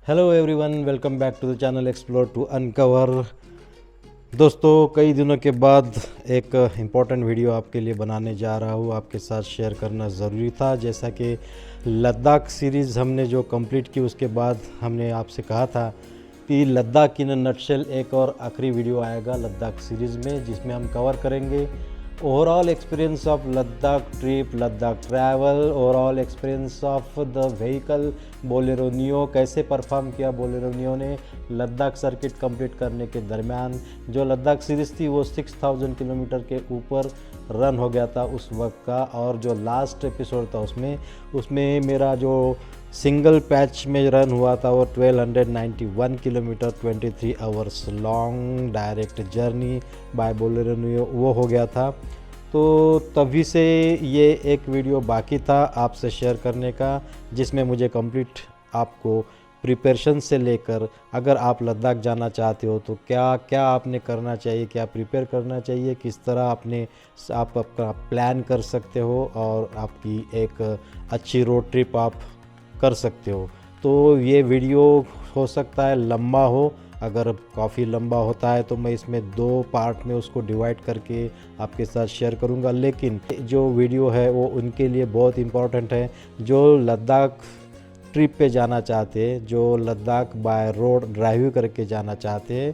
Hello everyone, welcome back to the channel explore to uncover. दोस्तों, कई दिनों के बाद एक इम्पॉर्टेंट वीडियो आपके लिए बनाने जा रहा हूँ, आपके साथ शेयर करना ज़रूरी था। जैसा कि लद्दाख सीरीज़ हमने जो कंप्लीट की, उसके बाद हमने आपसे कहा था कि लद्दाख इन नटशेल एक और आखिरी वीडियो आएगा लद्दाख सीरीज़ में, जिसमें हम कवर करेंगे overall experience of Ladakh trip, Ladakh travel, overall experience of the vehicle Bolero neo, कैसे परफॉर्म किया बोलेरो नियो ने लद्दाख सर्किट कंप्लीट करने के दरमियान। जो लद्दाख सीरीज़ थी वो 6000 किलोमीटर के ऊपर रन हो गया था उस वक्त का, और जो लास्ट एपिसोड था उसमें मेरा जो सिंगल पैच में रन हुआ था वो 1291 kilometre, 23 hours long direct journey by Bolero Neo वो हो गया था। तो तभी से ये एक वीडियो बाकी था आपसे शेयर करने का, जिसमें मुझे कंप्लीट आपको प्रिपरेशन से लेकर, अगर आप लद्दाख जाना चाहते हो तो क्या क्या आपने करना चाहिए, क्या प्रिपेयर करना चाहिए, किस तरह आप अपना प्लान कर सकते हो और आपकी एक अच्छी रोड ट्रिप आप कर सकते हो। तो ये वीडियो हो सकता है लंबा हो, अगर काफ़ी लंबा होता है तो मैं इसमें 2 पार्ट में उसको डिवाइड करके आपके साथ शेयर करूंगा। लेकिन जो वीडियो है वो उनके लिए बहुत इम्पोर्टेंट है जो लद्दाख ट्रिप पे जाना चाहते हैं, जो लद्दाख बाय रोड ड्राइव करके जाना चाहते हैं।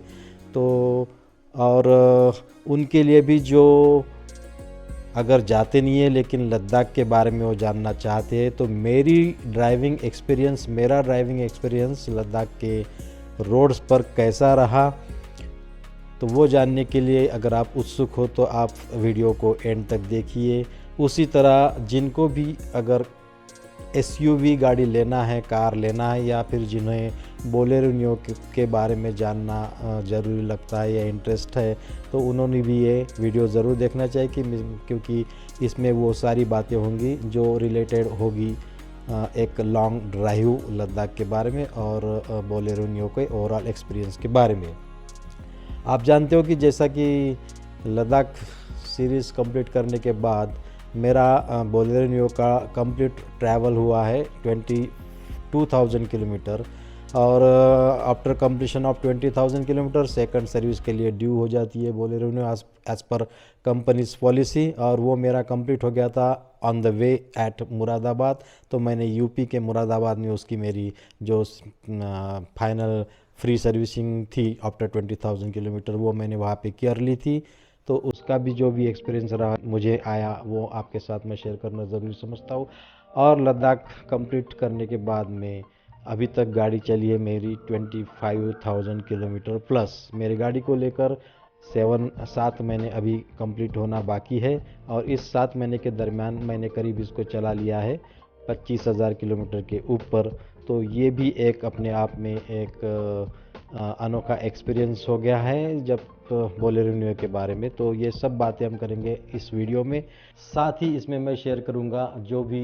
तो और उनके लिए भी जो अगर जाते नहीं है लेकिन लद्दाख के बारे में वो जानना चाहते हैं, तो मेरा ड्राइविंग एक्सपीरियंस लद्दाख के रोड्स पर कैसा रहा, तो वो जानने के लिए अगर आप उत्सुक हो तो आप वीडियो को एंड तक देखिए। उसी तरह जिनको भी अगर एसयूवी गाड़ी लेना है, कार लेना है, या फिर जिन्हें बोलेरो नियो के बारे में जानना ज़रूरी लगता है या इंटरेस्ट है, तो उन्होंने भी ये वीडियो ज़रूर देखना चाहिए क्योंकि इसमें वो सारी बातें होंगी जो रिलेटेड होगी एक लॉन्ग ड्राइव लद्दाख के बारे में और बोलेरो नियो के ओवरऑल एक्सपीरियंस के बारे में। आप जानते हो कि जैसा कि लद्दाख सीरीज़ कंप्लीट करने के बाद मेरा बोलेरो नियो का कंप्लीट ट्रैवल हुआ है 22,000 किलोमीटर, और after completion of 20,000 kilometre second service के लिए ड्यू हो जाती है Bolero neo as per companies policy, और वो मेरा कंप्लीट हो गया था on the way at Moradabad. तो मैंने यूपी के मुरादाबाद में उसकी मेरी जो फाइनल फ्री सर्विसिंग थी आफ्टर 20,000 किलोमीटर वो मैंने वहाँ पे कर ली थी। तो उसका भी जो भी एक्सपीरियंस रहा मुझे आया वो आपके साथ मैं शेयर करना ज़रूरी समझता हूँ। और लद्दाख कंप्लीट करने के बाद में अभी तक गाड़ी चली है मेरी 25,000 किलोमीटर प्लस। मेरी गाड़ी को लेकर 7 महीने अभी कंप्लीट होना बाकी है, और इस 7 महीने के दरमियान मैंने करीब इसको चला लिया है 25,000 किलोमीटर के ऊपर। तो ये भी एक अपने आप में एक अनोखा एक्सपीरियंस हो गया है जब बोलेरो नियो के बारे में। तो ये सब बातें हम करेंगे इस वीडियो में। साथ ही इसमें मैं शेयर करूंगा जो भी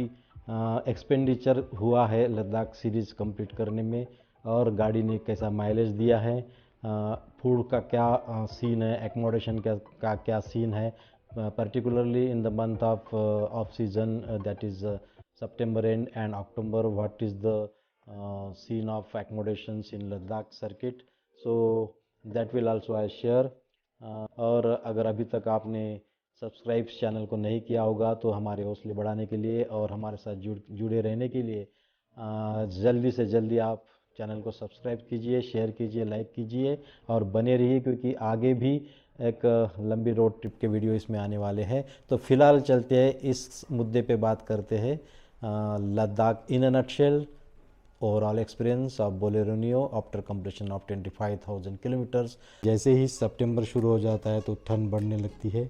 एक्सपेंडिचर हुआ है लद्दाख सीरीज़ कंप्लीट करने में, और गाड़ी ने कैसा माइलेज दिया है, फूड का क्या सीन है, एकोमोडेशन का क्या सीन है, particularly in the month off season that is September end and October, what is the scene of accommodations in Ladakh circuit, so that will also I share। और अगर अभी तक आपने सब्सक्राइब चैनल को नहीं किया होगा तो हमारे हौसले बढ़ाने के लिए और हमारे साथ जुड़े रहने के लिए जल्दी से जल्दी आप चैनल को सब्सक्राइब कीजिए, शेयर कीजिए, लाइक कीजिए और बने रहिए, क्योंकि आगे भी एक लंबी रोड ट्रिप के वीडियो इसमें आने वाले हैं। तो फिलहाल चलते हैं इस मुद्दे पे बात करते हैं Ladakh in a nutshell, overall experience of Bolero Neo after completion of 25,000 kilometres. जैसे ही सितंबर शुरू हो जाता है तो ठंड बढ़ने लगती है,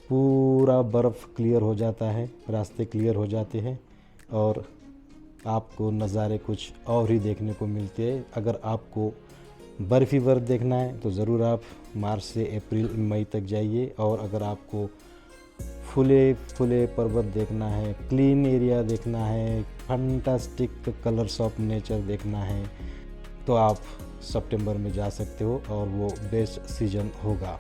पूरा बर्फ़ क्लियर हो जाता है, रास्ते क्लियर हो जाते हैं और आपको नज़ारे कुछ और ही देखने को मिलते हैं। अगर आपको बर्फ़ी बर्फ़ देखना है तो ज़रूर आप मार्च से अप्रैल मई तक जाइए, और अगर आपको फुले पर्वत देखना है, क्लीन एरिया देखना है, फैंटास्टिक कलर्स ऑफ नेचर देखना है, तो आप सितंबर में जा सकते हो और वो बेस्ट सीजन होगा।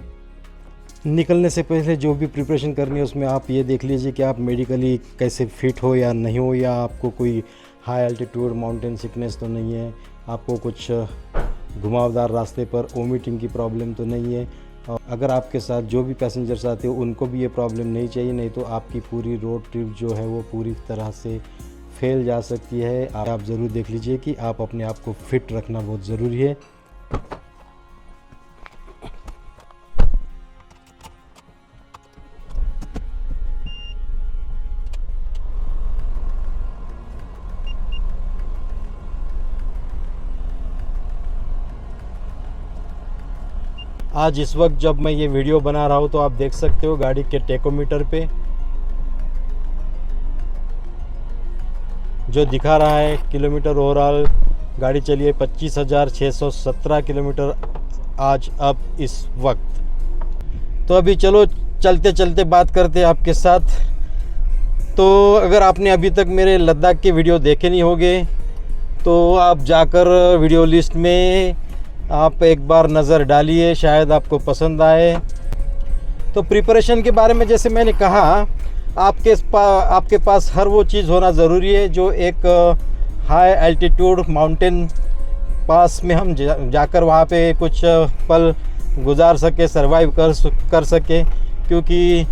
निकलने से पहले जो भी प्रिपरेशन करनी है उसमें आप ये देख लीजिए कि आप मेडिकली कैसे फिट हो या नहीं हो, या आपको कोई हाई एल्टीट्यूड माउंटेन सिकनेस तो नहीं है, आपको कुछ घुमावदार रास्ते पर वोमिटिंग की प्रॉब्लम तो नहीं है। और अगर आपके साथ जो भी पैसेंजर्स आते हो उनको भी ये प्रॉब्लम नहीं चाहिए, नहीं तो आपकी पूरी रोड ट्रिप जो है वो पूरी तरह से फेल जा सकती है। आप ज़रूर देख लीजिए कि आप अपने आप को फिट रखना बहुत ज़रूरी है। आज इस वक्त जब मैं ये वीडियो बना रहा हूँ तो आप देख सकते हो गाड़ी के टेकोमीटर पे जो दिखा रहा है किलोमीटर ओवरऑल गाड़ी चली है 25,617 किलोमीटर आज अब इस वक्त। तो अभी चलो चलते चलते बात करते हैं आपके साथ। तो अगर आपने अभी तक मेरे लद्दाख के वीडियो देखे नहीं होंगे तो आप जाकर वीडियो लिस्ट में आप एक बार नज़र डालिए, शायद आपको पसंद आए। तो प्रिपरेशन के बारे में जैसे मैंने कहा, आपके पास हर वो चीज़ होना ज़रूरी है जो एक हाई एल्टीट्यूड माउंटेन पास में हम जाकर वहाँ पे कुछ पल गुजार सके, सरवाइव कर सके, क्योंकि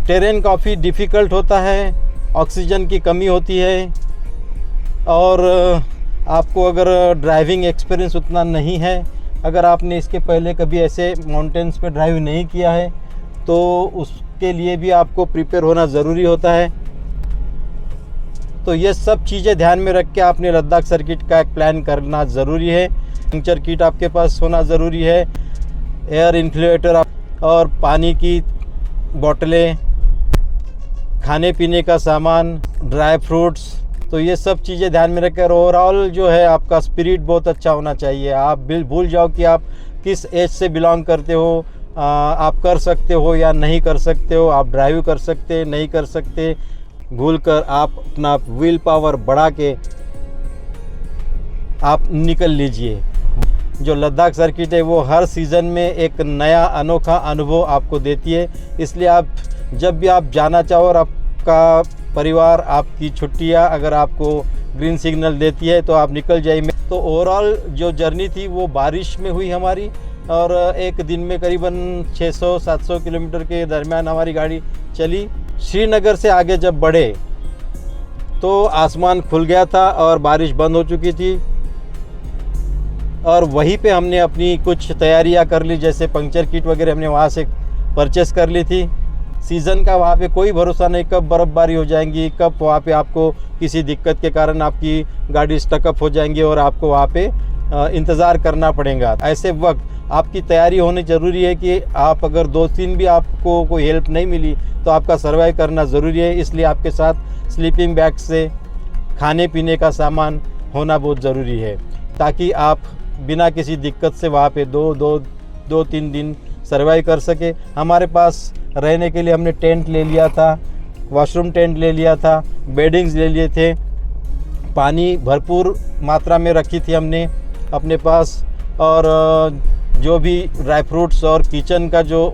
टेरेन काफ़ी डिफ़िकल्ट होता है, ऑक्सीजन की कमी होती है और आपको अगर ड्राइविंग एक्सपीरियंस उतना नहीं है, अगर आपने इसके पहले कभी ऐसे माउंटेन्स पे ड्राइव नहीं किया है तो उसके लिए भी आपको प्रिपेयर होना ज़रूरी होता है। तो ये सब चीज़ें ध्यान में रख के आपने लद्दाख सर्किट का एक प्लान करना ज़रूरी है। पंक्चर किट आपके पास होना ज़रूरी है, एयर इन्फ्लेटर और पानी की बोतलें, खाने पीने का सामान, ड्राई फ्रूट्स, तो ये सब चीज़ें ध्यान में रखकर ओवरऑल जो है आपका स्पिरिट बहुत अच्छा होना चाहिए। आप भूल जाओ कि आप किस एज से बिलोंग करते हो, आप कर सकते हो या नहीं कर सकते हो, आप ड्राइव कर सकते नहीं कर सकते, भूल कर आप अपना विल पावर बढ़ा के आप निकल लीजिए। जो लद्दाख सर्किट है वो हर सीज़न में एक नया अनोखा अनुभव आपको देती है, इसलिए आप जब भी आप जाना चाहो और आपका परिवार, आपकी छुट्टियां अगर आपको ग्रीन सिग्नल देती है तो आप निकल जाइए। तो ओवरऑल जो जर्नी थी वो बारिश में हुई हमारी और एक दिन में करीबन 600-700 किलोमीटर के दरमियान हमारी गाड़ी चली। श्रीनगर से आगे जब बढ़े तो आसमान खुल गया था और बारिश बंद हो चुकी थी और वहीं पे हमने अपनी कुछ तैयारियां कर ली, जैसे पंक्चर किट वगैरह हमने वहाँ से परचेस कर ली थी। सीज़न का वहाँ पे कोई भरोसा नहीं, कब बर्फ़बारी हो जाएंगी, कब वहाँ पे आपको किसी दिक्कत के कारण आपकी गाड़ी स्टकअप हो जाएंगी और आपको वहाँ पे इंतज़ार करना पड़ेगा। ऐसे वक्त आपकी तैयारी होनी ज़रूरी है कि आप अगर 2-3 भी आपको कोई हेल्प नहीं मिली तो आपका सर्वाइव करना ज़रूरी है। इसलिए आपके साथ स्लीपिंग बैग से खाने पीने का सामान होना बहुत ज़रूरी है, ताकि आप बिना किसी दिक्कत से वहाँ पे 2-3 दिन सर्वाइव कर सके। हमारे पास रहने के लिए हमने टेंट ले लिया था, वॉशरूम टेंट ले लिया था, बेडिंग्स ले लिए थे, पानी भरपूर मात्रा में रखी थी हमने अपने पास, और जो भी ड्राई फ्रूट्स और किचन का जो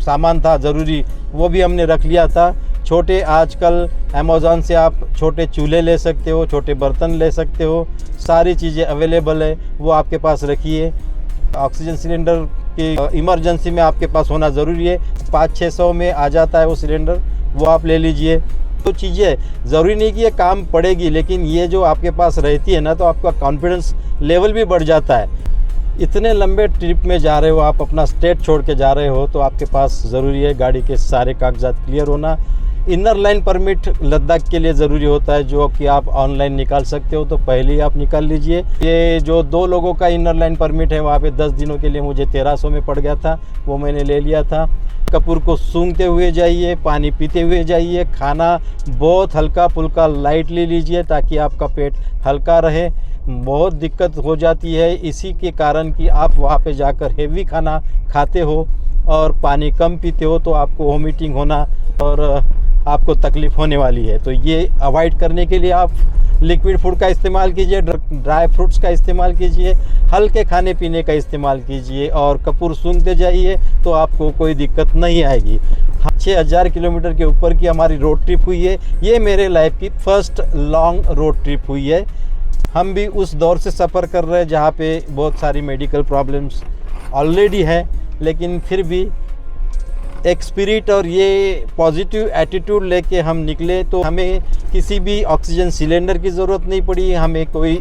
सामान था ज़रूरी वो भी हमने रख लिया था। छोटे आजकल अमेज़ॉन से आप छोटे चूल्हे ले सकते हो, छोटे बर्तन ले सकते हो, सारी चीज़ें अवेलेबल है, वो आपके पास रखिए। ऑक्सीजन सिलेंडर की इमरजेंसी में आपके पास होना ज़रूरी है, 500-600 में आ जाता है वो सिलेंडर, वो आप ले लीजिए। तो चीज़ें ज़रूरी नहीं कि ये काम पड़ेगी, लेकिन ये जो आपके पास रहती है ना तो आपका कॉन्फिडेंस लेवल भी बढ़ जाता है। इतने लंबे ट्रिप में जा रहे हो, आप अपना स्टेट छोड़ के जा रहे हो, तो आपके पास ज़रूरी है गाड़ी के सारे कागजात क्लियर होना। इनर लाइन परमिट लद्दाख के लिए ज़रूरी होता है, जो कि आप ऑनलाइन निकाल सकते हो, तो पहले ही आप निकाल लीजिए। ये जो 2 लोगों का इनर लाइन परमिट है वहाँ पे 10 दिनों के लिए मुझे 1300 में पड़ गया था, वो मैंने ले लिया था। कपूर को सूंघते हुए जाइए, पानी पीते हुए जाइए, खाना बहुत हल्का फुल्का लाइट ले लीजिए ताकि आपका पेट हल्का रहे। बहुत दिक्कत हो जाती है इसी के कारण कि आप वहाँ पे जाकर हेवी खाना खाते हो और पानी कम पीते हो, तो आपको वोमिटिंग होना और आपको तकलीफ़ होने वाली है। तो ये अवॉइड करने के लिए आप लिक्विड फूड का इस्तेमाल कीजिए, ड्राई फ्रूट्स का इस्तेमाल कीजिए, हल्के खाने पीने का इस्तेमाल कीजिए और कपूर सूंघते जाइए तो आपको कोई दिक्कत नहीं आएगी। 6000 किलोमीटर के ऊपर की हमारी रोड ट्रिप हुई है। ये मेरे लाइफ की फर्स्ट लॉन्ग रोड ट्रिप हुई है। हम भी उस दौर से सफ़र कर रहे हैं जहाँ पे बहुत सारी मेडिकल प्रॉब्लम्स ऑलरेडी है, लेकिन फिर भी एक स्पिरिट और ये पॉजिटिव एटीट्यूड लेके हम निकले तो हमें किसी भी ऑक्सीजन सिलेंडर की ज़रूरत नहीं पड़ी, हमें कोई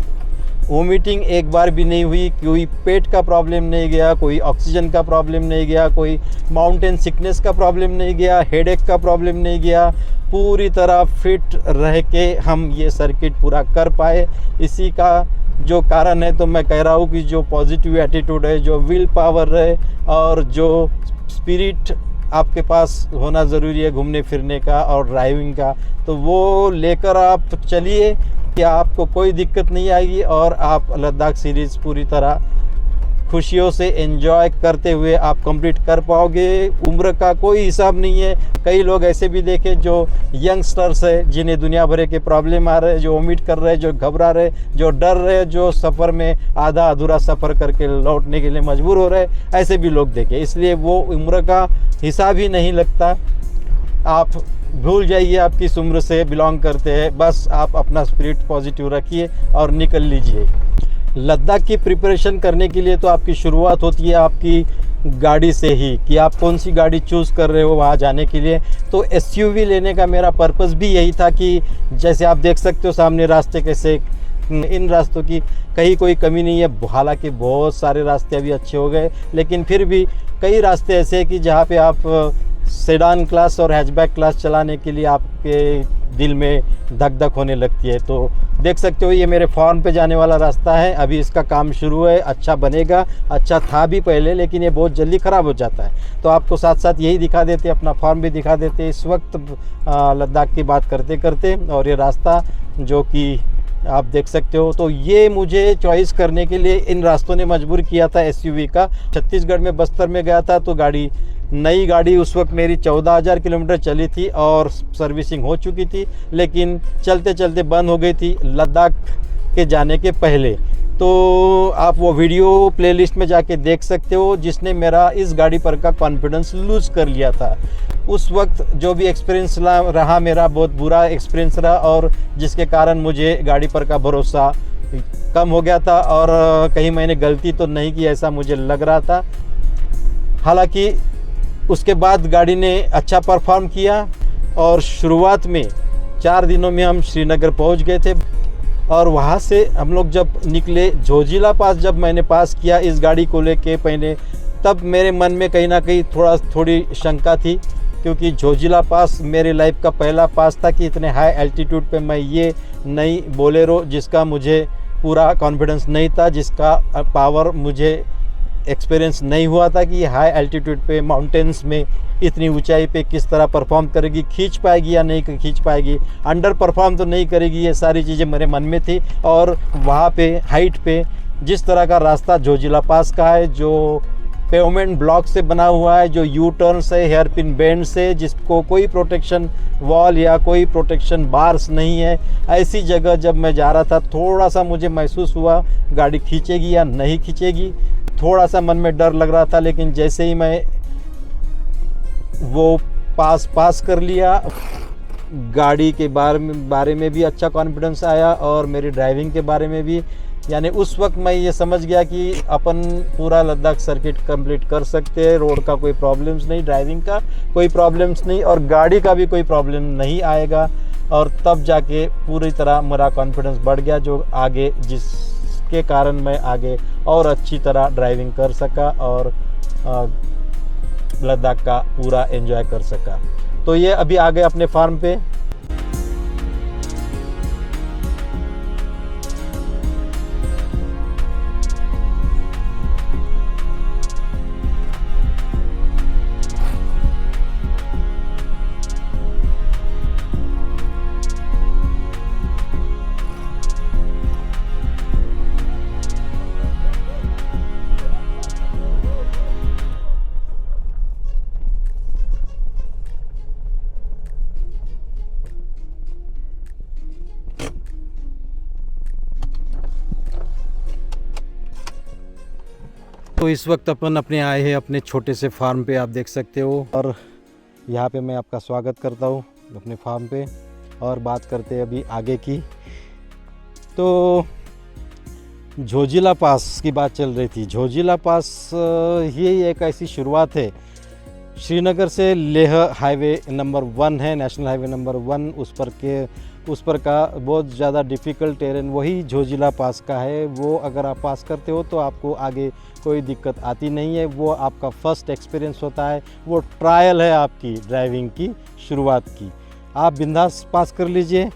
वोमिटिंग एक बार भी नहीं हुई, कोई पेट का प्रॉब्लम नहीं गया, कोई ऑक्सीजन का प्रॉब्लम नहीं गया, कोई माउंटेन सिकनेस का प्रॉब्लम नहीं गया, हेडेक का प्रॉब्लम नहीं गया। पूरी तरह फिट रह के हम ये सर्किट पूरा कर पाए। इसी का जो कारण है तो मैं कह रहा हूँ कि जो पॉजिटिव एटीट्यूड है, जो विल पावर है और जो स्पिरिट आपके पास होना ज़रूरी है घूमने फिरने का और ड्राइविंग का, तो वो लेकर आप चलिए कि आपको कोई दिक्कत नहीं आएगी और आप लद्दाख सीरीज़ पूरी तरह खुशियों से एंजॉय करते हुए आप कंप्लीट कर पाओगे। उम्र का कोई हिसाब नहीं है। कई लोग ऐसे भी देखे जो यंगस्टर्स है, जिन्हें दुनिया भर के प्रॉब्लम आ रहे हैं, जो वोमिट कर रहे हैं, जो घबरा रहे, जो डर रहे, जो सफ़र में आधा अधूरा सफ़र करके लौटने के लिए मजबूर हो रहे, ऐसे भी लोग देखे। इसलिए वो उम्र का हिसाब ही नहीं लगता। आप भूल जाइए आप किस उम्र से बिलोंग करते हैं, बस आप अपना स्पिरिट पॉजिटिव रखिए और निकल लीजिए। लद्दाख की प्रिपरेशन करने के लिए तो आपकी शुरुआत होती है आपकी गाड़ी से ही, कि आप कौन सी गाड़ी चूज़ कर रहे हो वहाँ जाने के लिए। तो एसयूवी लेने का मेरा पर्पस भी यही था कि जैसे आप देख सकते हो सामने रास्ते कैसे, इन रास्तों की कहीं कोई कमी नहीं है। हालांकि बहुत सारे रास्ते अभी अच्छे हो गए, लेकिन फिर भी कई रास्ते ऐसे हैं कि जहाँ पे आप सेडान क्लास और हैचबैक क्लास चलाने के लिए आपके दिल में धक धक होने लगती है। तो देख सकते हो ये मेरे फार्म पे जाने वाला रास्ता है। अभी इसका काम शुरू है, अच्छा बनेगा। अच्छा था भी पहले, लेकिन ये बहुत जल्दी ख़राब हो जाता है। तो आपको साथ साथ यही दिखा देते, अपना फार्म भी दिखा देते इस वक्त लद्दाख की बात करते करते। और ये रास्ता जो कि आप देख सकते हो, तो ये मुझे चॉइस करने के लिए इन रास्तों ने मजबूर किया था एसयूवी का। छत्तीसगढ़ में बस्तर में गया था तो नई गाड़ी उस वक्त मेरी 14,000 किलोमीटर चली थी और सर्विसिंग हो चुकी थी, लेकिन चलते चलते बंद हो गई थी लद्दाख के जाने के पहले। तो आप वो वीडियो प्लेलिस्ट में जाके देख सकते हो, जिसने मेरा इस गाड़ी पर का कॉन्फिडेंस लूज़ कर लिया था। उस वक्त जो भी एक्सपीरियंस रहा मेरा बहुत बुरा एक्सपीरियंस रहा, और जिसके कारण मुझे गाड़ी पर का भरोसा कम हो गया था और कहीं मैंने गलती तो नहीं की ऐसा मुझे लग रहा था। हालांकि उसके बाद गाड़ी ने अच्छा परफॉर्म किया और शुरुआत में 4 दिनों में हम श्रीनगर पहुंच गए थे। और वहाँ से हम लोग जब निकले, जोजिला पास जब मैंने पास किया इस गाड़ी को लेके पहले, तब मेरे मन में कहीं ना कहीं थोड़ी शंका थी, क्योंकि जोजिला पास मेरे लाइफ का पहला पास था कि इतने हाई एल्टीट्यूड पे मैं ये नई बोलेरो, जिसका मुझे पूरा कॉन्फिडेंस नहीं था, जिसका पावर मुझे एक्सपीरियंस नहीं हुआ था कि हाई एल्टीट्यूड पे माउंटेन्स में इतनी ऊंचाई पे किस तरह परफॉर्म करेगी, खींच पाएगी या नहीं खींच पाएगी, अंडर परफॉर्म तो नहीं करेगी। ये सारी चीज़ें मेरे मन में थी। और वहाँ पे हाइट पे जिस तरह का रास्ता जोजिला पास का है, जो पेवमेंट ब्लॉक से बना हुआ है, जो यू टर्न से, हेयर पिन बेंड से, जिसको कोई प्रोटेक्शन वॉल या कोई प्रोटेक्शन बार्स नहीं है, ऐसी जगह जब मैं जा रहा था थोड़ा सा मुझे महसूस हुआ गाड़ी खींचेगी या नहीं खींचेगी। थोड़ा सा मन में डर लग रहा था, लेकिन जैसे ही मैं वो पास कर लिया, गाड़ी के बारे में भी अच्छा कॉन्फिडेंस आया और मेरी ड्राइविंग के बारे में भी। यानी उस वक्त मैं ये समझ गया कि अपन पूरा लद्दाख सर्किट कंप्लीट कर सकते हैं। रोड का कोई प्रॉब्लम्स नहीं, ड्राइविंग का कोई प्रॉब्लम्स नहीं और गाड़ी का भी कोई प्रॉब्लम नहीं आएगा। और तब जाके पूरी तरह मेरा कॉन्फिडेंस बढ़ गया, जो आगे जिसके कारण मैं आगे और अच्छी तरह ड्राइविंग कर सका और लद्दाख का पूरा एंजॉय कर सका। तो ये अभी आ गए अपने फार्म पे। इस वक्त अपन अपने आए हैं अपने छोटे से फार्म पे, आप देख सकते हो, और यहाँ पे मैं आपका स्वागत करता हूँ अपने फार्म पे। और बात करते हैं अभी आगे की, तो झोजिला पास की बात चल रही थी। झोजिला पास ये एक ऐसी शुरुआत है, श्रीनगर से लेह हाईवे नंबर 1 है, नेशनल हाईवे नंबर 1, उस पर का बहुत ज़्यादा डिफ़िकल्ट टेरेन वही झोजिला पास का है। वो अगर आप पास करते हो तो आपको आगे कोई दिक्कत आती नहीं है। वो आपका फर्स्ट एक्सपीरियंस होता है, वो ट्रायल है आपकी ड्राइविंग की शुरुआत की। आप बिंदास पास कर लीजिए।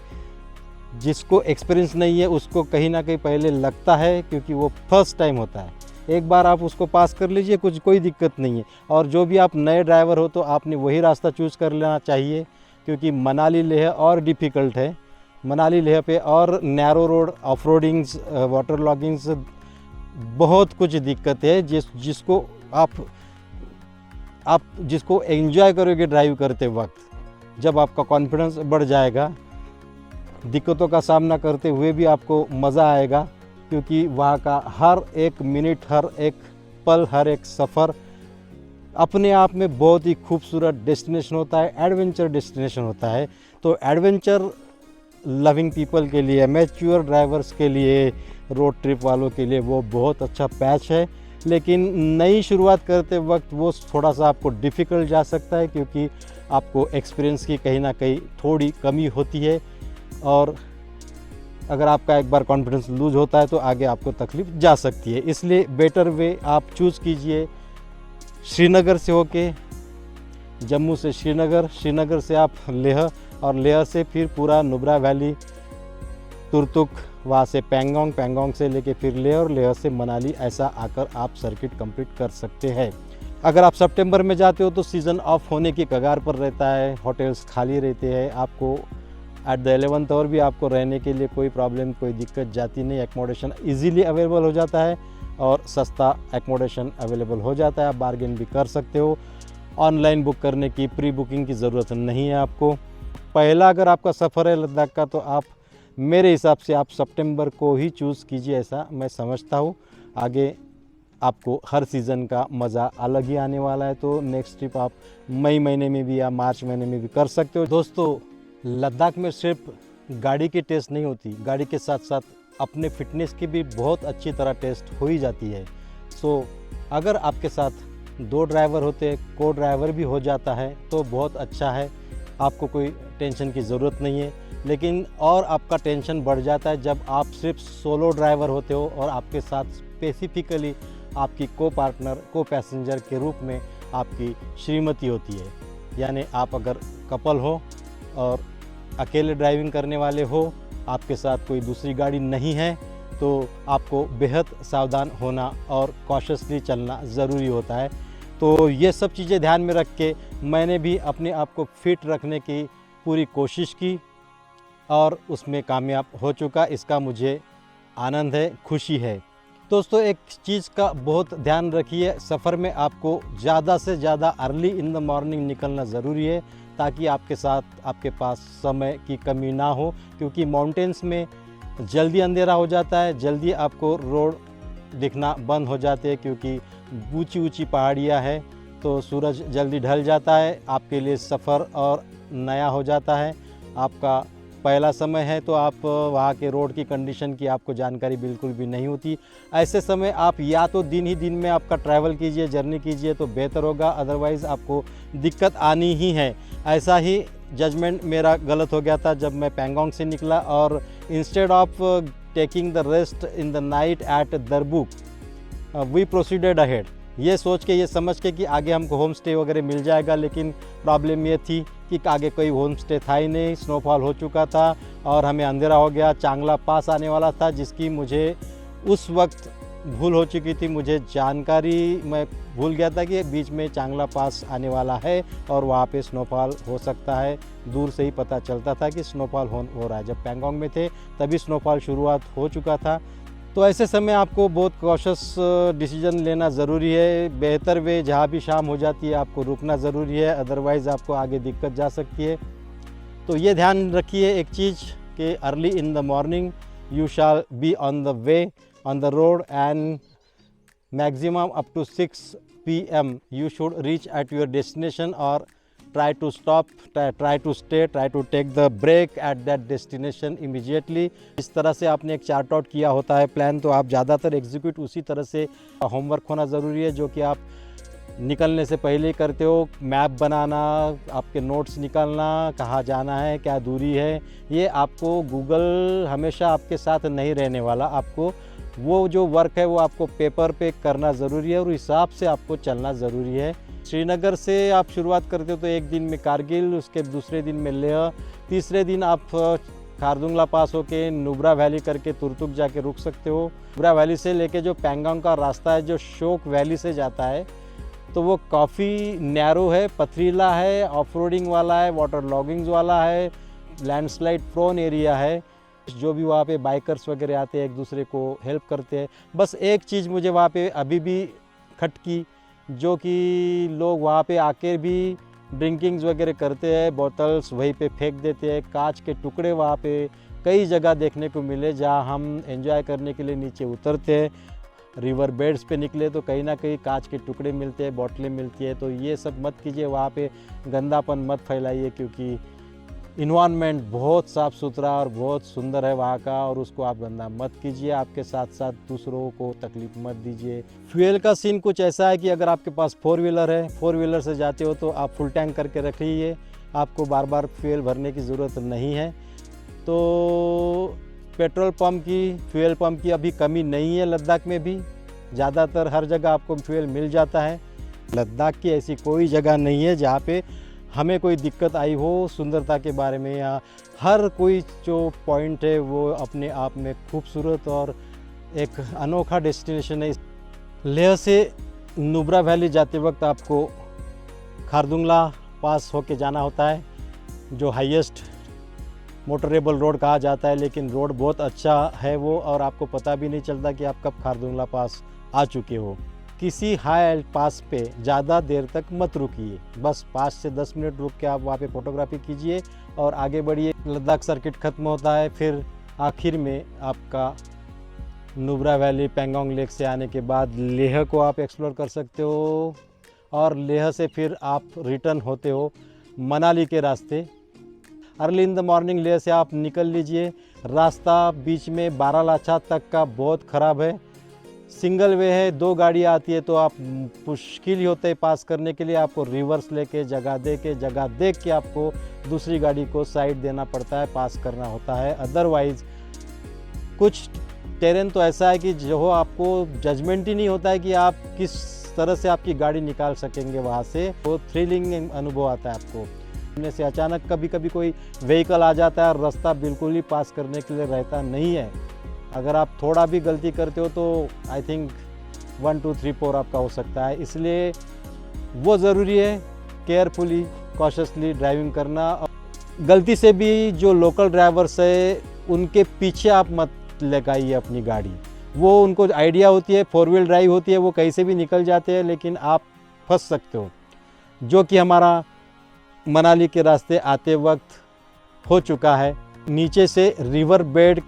जिसको एक्सपीरियंस नहीं है उसको कहीं ना कहीं पहले लगता है, क्योंकि वो फर्स्ट टाइम होता है। एक बार आप उसको पास कर लीजिए, कोई दिक्कत नहीं है। और जो भी आप नए ड्राइवर हो तो आपने वही रास्ता चूज़ कर लेना चाहिए, क्योंकि मनाली लेह और डिफ़िकल्ट है। मनाली लेह पे और narrow road, of roadings, water लॉगिंग्स, बहुत कुछ दिक्कत है जिसको आप जिसको एंजॉय करोगे ड्राइव करते वक्त। जब आपका कॉन्फिडेंस बढ़ जाएगा, दिक्कतों का सामना करते हुए भी आपको मज़ा आएगा, क्योंकि वहाँ का हर एक मिनट, हर एक पल, हर एक सफ़र अपने आप में बहुत ही खूबसूरत डेस्टिनेशन होता है, एडवेंचर डेस्टिनेशन होता है। तो एडवेंचर लविंग पीपल के लिए, मैच्योर ड्राइवर्स के लिए, रोड ट्रिप वालों के लिए वो बहुत अच्छा पैच है। लेकिन नई शुरुआत करते वक्त वो थोड़ा सा आपको डिफ़िकल्ट जा सकता है, क्योंकि आपको एक्सपीरियंस की कहीं ना कहीं थोड़ी कमी होती है। और अगर आपका एक बार कॉन्फिडेंस लूज होता है तो आगे आपको तकलीफ़ जा सकती है। इसलिए बेटर वे आप चूज़ कीजिए श्रीनगर से होके, जम्मू से श्रीनगर, श्रीनगर से आप लेह, और लेह से फिर पूरा नुब्रा वैली, तुरतुक, वहाँ से पैंगोंग, पैंगोंग से लेके फिर लेह, और लेह से मनाली, ऐसा आकर आप सर्किट कंप्लीट कर सकते हैं। अगर आप सितंबर में जाते हो तो सीज़न ऑफ होने की कगार पर रहता है, होटल्स खाली रहते हैं। आपको एट द 11th आवर भी आपको रहने के लिए कोई प्रॉब्लम, कोई दिक्कत जाती नहीं। एकोमोडेशन इजीली अवेलेबल हो जाता है और सस्ता एकोमोडेशन अवेलेबल हो जाता है। आप बार्गेन भी कर सकते हो। ऑनलाइन बुक करने की, प्री बुकिंग की ज़रूरत नहीं है आपको। पहला अगर आपका सफ़र है लद्दाख का तो आप, मेरे हिसाब से आप सितंबर को ही चूज़ कीजिए, ऐसा मैं समझता हूँ। आगे आपको हर सीज़न का मज़ा अलग ही आने वाला है। तो नेक्स्ट ट्रिप आप मई महीने में भी या मार्च महीने में भी कर सकते हो। दोस्तों, लद्दाख में सिर्फ गाड़ी की टेस्ट नहीं होती, गाड़ी के साथ साथ अपने फिटनेस की भी बहुत अच्छी तरह टेस्ट हो ही जाती है। सो अगर आपके साथ 2 ड्राइवर होते हैं, को ड्राइवर भी हो जाता है तो बहुत अच्छा है, आपको कोई टेंशन की ज़रूरत नहीं है। लेकिन और आपका टेंशन बढ़ जाता है जब आप सिर्फ सोलो ड्राइवर होते हो और आपके साथ स्पेसिफिकली आपकी को पार्टनर, को पैसेंजर के रूप में आपकी श्रीमती होती है। यानी आप अगर कपल हो और अकेले ड्राइविंग करने वाले हो, आपके साथ कोई दूसरी गाड़ी नहीं है, तो आपको बेहद सावधान होना और कॉशियसली चलना ज़रूरी होता है। तो ये सब चीज़ें ध्यान में रख के मैंने भी अपने आप को फिट रखने की पूरी कोशिश की और उसमें कामयाब हो चुका। इसका मुझे आनंद है, खुशी है। दोस्तों, एक चीज़ का बहुत ध्यान रखिए, सफ़र में आपको ज़्यादा से ज़्यादा अर्ली इन द मॉर्निंग निकलना ज़रूरी है, ताकि आपके पास समय की कमी ना हो। क्योंकि माउंटेन्स में जल्दी अंधेरा हो जाता है, जल्दी आपको रोड दिखना बंद हो जाते हैं, क्योंकि ऊंची ऊंची पहाड़ियाँ हैं। तो सूरज जल्दी ढल जाता है, आपके लिए सफ़र और नया हो जाता है। आपका पहला समय है तो आप वहाँ के रोड की कंडीशन की आपको जानकारी बिल्कुल भी नहीं होती। ऐसे समय आप या तो दिन ही दिन में आपका ट्रैवल कीजिए, जर्नी कीजिए तो बेहतर होगा, अदरवाइज़ आपको दिक्कत आनी ही है। ऐसा ही जजमेंट मेरा गलत हो गया था जब मैं पैंगोंग से निकला, और instead of taking the rest in the night at Durbuk, we proceeded ahead, ये सोच के, ये समझ के कि आगे हमको होम स्टे वगैरह मिल जाएगा। लेकिन प्रॉब्लम ये थी कि आगे कोई होम स्टे था ही नहीं, स्नोफॉल हो चुका था और हमें अंधेरा हो गया। चांगला पास आने वाला था, जिसकी मुझे उस वक्त भूल हो चुकी थी। मुझे जानकारी, मैं भूल गया था कि बीच में चांगला पास आने वाला है और वहाँ पे स्नोफॉल हो सकता है। दूर से ही पता चलता था कि स्नोफॉल हो रहा है। जब पैंगोंग में थे तभी स्नोफॉल शुरुआत हो चुका था। तो ऐसे समय आपको बहुत कॉशियस डिसीजन लेना ज़रूरी है। बेहतर वे जहाँ भी शाम हो जाती है आपको रुकना ज़रूरी है, अदरवाइज़ आपको आगे दिक्कत जा सकती है। तो ये ध्यान रखिए एक चीज़ कि early in the morning you shall be on the way, on the road, and maximum up to 6 p.m. you should reach at your destination, or try to stop, try to stay, try to take the break at that destination immediately. इस तरह से आपने एक chart out किया होता है plan, तो आप ज़्यादातर एग्जीक्यूट उसी तरह से होमवर्क होना ज़रूरी है, जो कि आप निकलने से पहले ही करते हो। मैप बनाना, आपके नोट्स निकालना, कहाँ जाना है, क्या दूरी है, ये आपको गूगल हमेशा आपके साथ नहीं रहने वाला। आपको वो जो वर्क है वो आपको पेपर पे करना ज़रूरी है और हिसाब से आपको चलना ज़रूरी है। श्रीनगर से आप शुरुआत करते हो तो एक दिन में कारगिल, उसके दूसरे दिन में लेह, तीसरे दिन आप खारदुंगला पास होके नुब्रा वैली करके तुर्तुक जाके रुक सकते हो। नुब्रा वैली से लेके जो पैंगोंग का रास्ता है जो शोक वैली से जाता है, तो वो काफ़ी नैरो है, पथरीला है, ऑफ रोडिंग वाला है, वाटर लॉगिंग्स वाला है, लैंडस्लाइड प्रोन एरिया है। जो भी वहाँ पे बाइकर्स वगैरह आते हैं एक दूसरे को हेल्प करते हैं। बस एक चीज़ मुझे वहाँ पे अभी भी खटकी, जो कि लोग वहाँ पे आके भी ड्रिंकिंग्स वगैरह करते हैं, बोतल्स वहीं पे फेंक देते हैं, कांच के टुकड़े वहाँ पे कई जगह देखने को मिले जहाँ हम एंजॉय करने के लिए नीचे उतरते हैं। रिवर बेड्स पे निकले तो कहीं ना कहीं कांच के टुकड़े मिलते हैं, बोतलें मिलती है, तो ये सब मत कीजिए, वहाँ पे गंदापन मत फैलाइए, क्योंकि इन्वायरमेंट बहुत साफ़ सुथरा और बहुत सुंदर है वहाँ का, और उसको आप गंदा मत कीजिए। आपके साथ साथ दूसरों को तकलीफ मत दीजिए। फ्यूल का सीन कुछ ऐसा है कि अगर आपके पास 4 व्हीलर है, 4 व्हीलर से जाते हो तो आप फुल टैंक करके रखिए, आपको बार बार फ्यूल भरने की ज़रूरत नहीं है। तो पेट्रोल पंप की, फ्यूल पंप की अभी कमी नहीं है लद्दाख में भी, ज़्यादातर हर जगह आपको फ्यूल मिल जाता है। लद्दाख की ऐसी कोई जगह नहीं है जहाँ पे हमें कोई दिक्कत आई हो सुंदरता के बारे में, या हर कोई जो पॉइंट है वो अपने आप में खूबसूरत और एक अनोखा डेस्टिनेशन है। लेह से नुब्रा वैली जाते वक्त आपको खारदुंगला पास होके जाना होता है, जो हाईएस्ट मोटरेबल रोड कहा जाता है, लेकिन रोड बहुत अच्छा है वो, और आपको पता भी नहीं चलता कि आप कब खारदुंगला पास आ चुके हो। किसी हाई पास पे ज़्यादा देर तक मत रुकिए, बस 5 से 10 मिनट रुक के आप वहाँ पे फ़ोटोग्राफी कीजिए और आगे बढ़िए। लद्दाख सर्किट ख़त्म होता है, फिर आखिर में आपका नुब्रा वैली, पैंगोंग लेक से आने के बाद लेह को आप एक्सप्लोर कर सकते हो, और लेह से फिर आप रिटर्न होते हो मनाली के रास्ते। Early in the morning Leh से आप निकल लीजिए। रास्ता बीच में बारालाचा तक का बहुत ख़राब है, सिंगल वे है, 2 गाड़ी आती है, तो आप मुश्किल ही होते हैं पास करने के लिए। आपको रिवर्स लेके जगह देख के आपको दूसरी गाड़ी को साइड देना पड़ता है, पास करना होता है। अदरवाइज़ कुछ टेरेन तो ऐसा है कि जो आपको जजमेंट ही नहीं होता है कि आप किस तरह से आपकी गाड़ी निकाल सकेंगे वहाँ से। वो थ्रिलिंग अनुभव आता है आपको। सामने से अचानक कभी कभी कोई व्हीकल आ जाता है और रास्ता बिल्कुल ही पास करने के लिए रहता नहीं है। अगर आप थोड़ा भी गलती करते हो तो आई थिंक 1 2 3 4 आपका हो सकता है। इसलिए वो ज़रूरी है केयरफुली, कॉशियसली ड्राइविंग करना। गलती से भी जो लोकल ड्राइवर्स है उनके पीछे आप मत लगाइए अपनी गाड़ी। वो उनको आइडिया होती है, 4 व्हील ड्राइव होती है, वो कहीं से भी निकल जाते हैं, लेकिन आप फंस सकते हो, जो कि हमारा मनाली के रास्ते आते वक्त हो चुका है। नीचे से रिवर बेड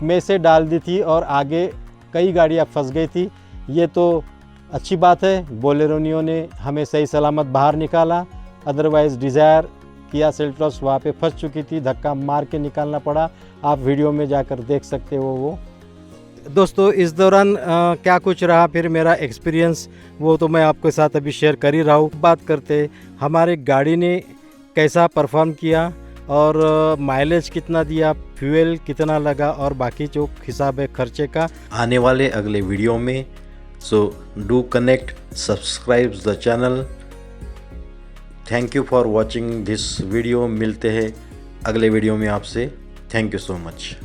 में से डाल दी थी और आगे कई गाड़ियाँ फंस गई थी। ये तो अच्छी बात है, बोलेरोनियों ने हमें सही सलामत बाहर निकाला, अदरवाइज़ डिज़ायर किया सेल्टॉस वहाँ पे फंस चुकी थी, धक्का मार के निकालना पड़ा। आप वीडियो में जाकर देख सकते हो वो। दोस्तों इस दौरान क्या कुछ रहा फिर मेरा एक्सपीरियंस, वो तो मैं आपके साथ अभी शेयर कर ही रहा हूँ। बात करते हमारे गाड़ी ने कैसा परफॉर्म किया और माइलेज कितना दिया, फ्यूल कितना लगा और बाकी जो हिसाब है खर्चे का आने वाले अगले वीडियो में। So do connect, subscribe the channel. Thank you for watching this video. मिलते हैं अगले वीडियो में आपसे। Thank you so much.